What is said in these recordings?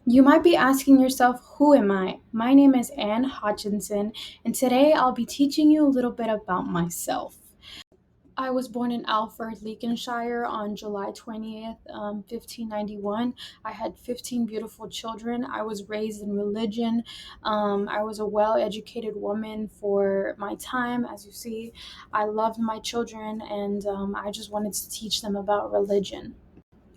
You might be asking yourself, who am I? My name is Hutchinson, and today I'll be teaching you a little bit about myself. I was born in Alford, Lincolnshire on July 20th, 1591. I had 15 beautiful children. I was raised in religion. I was a well educated woman for my time. As you see, I loved my children and I just wanted to teach them about religion.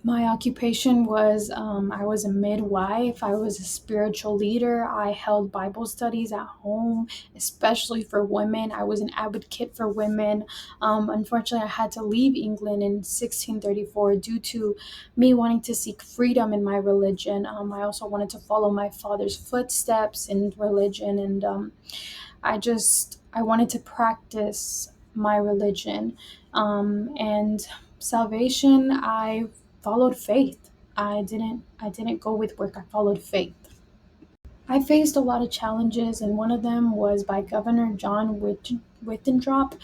My occupation was I was a midwife, I was a spiritual leader, I held Bible studies at home, especially for women. I was an advocate for women. Unfortunately, I had to leave England in 1634 due to me wanting to seek freedom in my religion. I also wanted to follow my father's footsteps in religion, and I wanted to practice my religion. And salvation, I followed faith. I didn't go with work. I followed faith. I faced a lot of challenges, and one of them was by Governor John Withendrop.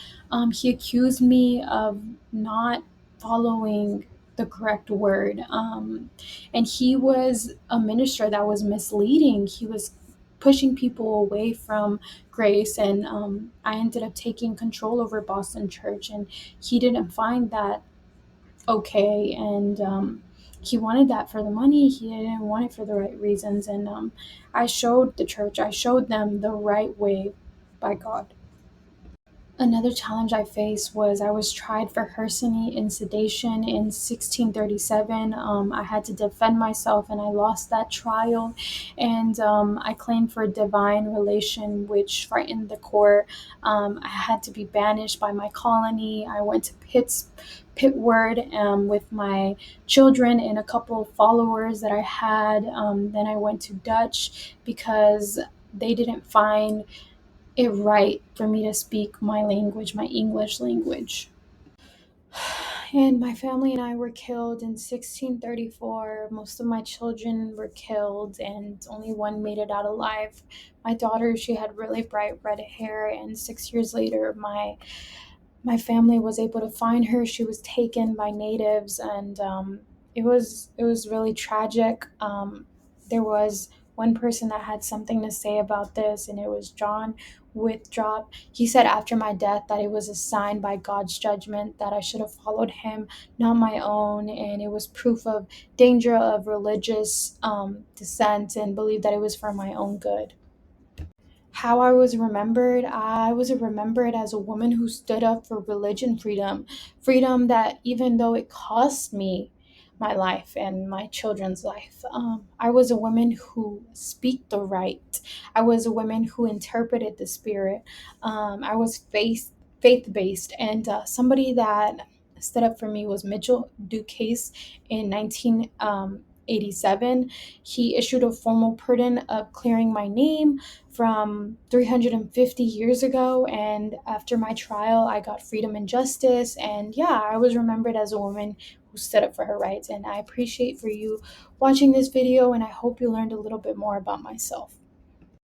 He accused me of not following the correct word, and he was a minister that was misleading. He was pushing people away from grace, and I ended up taking control over Boston Church, and he didn't find that okay, and he wanted that for the money. He didn't want it for the right reasons, and I showed the church, I showed them the right way by God. Another challenge I faced was I was tried for larceny and sedation in 1637. I had to defend myself and I lost that trial. And I claimed for divine relation, which frightened the court. I had to be banished by my colony. I went to Pitward with my children and a couple of followers that I had. Then I went to Dutch because they didn't find it right for me to speak my language, my English language. And my family and I were killed in 1634. Most of my children were killed, and only one made it out alive. My daughter, she had really bright red hair, and 6 years later, my family was able to find her. She was taken by natives, and it was really tragic. There was one person that had something to say about this, and it was John Withdrop. He said after my death that it was a sign by God's judgment that I should have followed him, not my own, and it was proof of danger of religious dissent, and believed that it was for my own good. How I was remembered as a woman who stood up for religion freedom, freedom that even though it cost me my life and my children's life, I was a woman who speak the right. I was a woman who interpreted the spirit. I was faith based, and somebody that stood up for me was Mitchell Ducase in 1987. He issued a formal pardon of clearing my name from 350 years ago, and after my trial I got freedom and justice, and yeah, I was remembered as a woman who stood up for her rights. And I appreciate for you watching this video, and I hope you learned a little bit more about myself.